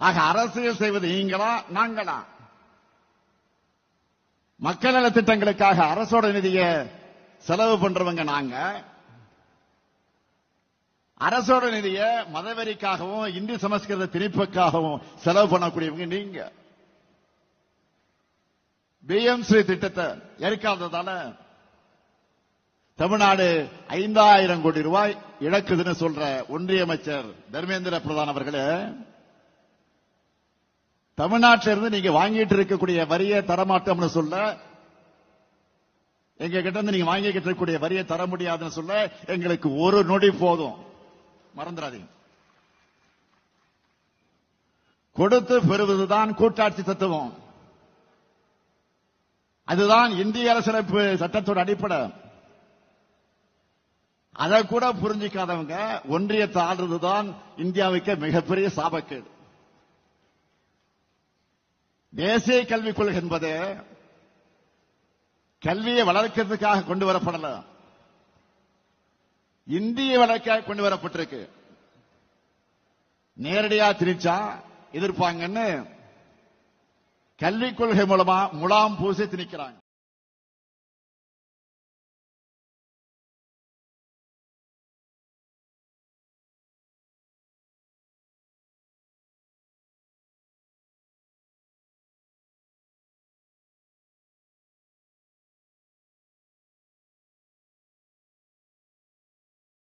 ஆக அரசியல் செய்வது நீங்களா நாங்களா? மக்கள் நல திட்டங்களுக்காக அரசோட நிதியை செலவு பண்றவங்க நாங்க, அரசோட நிதியை மதவெறிக்காகவும் இந்தி சமஸ்கிருத திணிப்புக்காகவும் செலவு பண்ணக்கூடியவங்க நீங்க. பிஎம்ஸ்ரீ திட்டத்தை ஏற்காததால தமிழ்நாடு 5000 கோடி ரூபாய் இழக்குதுன்னு சொல்ற ஒன்றிய அமைச்சர் தர்மேந்திர பிரதான் அவர்களே, தமிழ்நாட்டிலிருந்து நீங்க வாங்கிட்டு இருக்கக்கூடிய வரியை தரமாட்டோம்னு சொல்ல, எங்க கிட்ட இருந்து நீங்க வாங்கிக்கிட்டு இருக்கக்கூடிய வரியை தர முடியாதுன்னு சொல்ல எங்களுக்கு ஒரு நொடி போதும். மறந்துடாதீங்க. கொடுத்து பெறுவதுதான் கூட்டாட்சி தத்துவம். அதுதான் இந்திய அரசியலமைப்பு சட்டத்தோட அடிப்படை. அதை கூட புரிஞ்சிக்காதவங்க ஒன்றியத்தை ஆள்றதுதான் இந்தியாவுக்கு மிகப்பெரிய சாபக்கேடு. தேசிய கல்விக் கொள்கை என்பது கல்வியை வளர்க்கிறதுக்காக கொண்டு வரப்படல, இந்திய வளர்க்க கொண்டு வரப்பட்டிருக்கு. நேரடியா திணிச்சா எதிர்ப்பாங்கன்னு கல்விக் கொள்கை மூலமா முலாம் பூசி திணிக்கிறாங்க.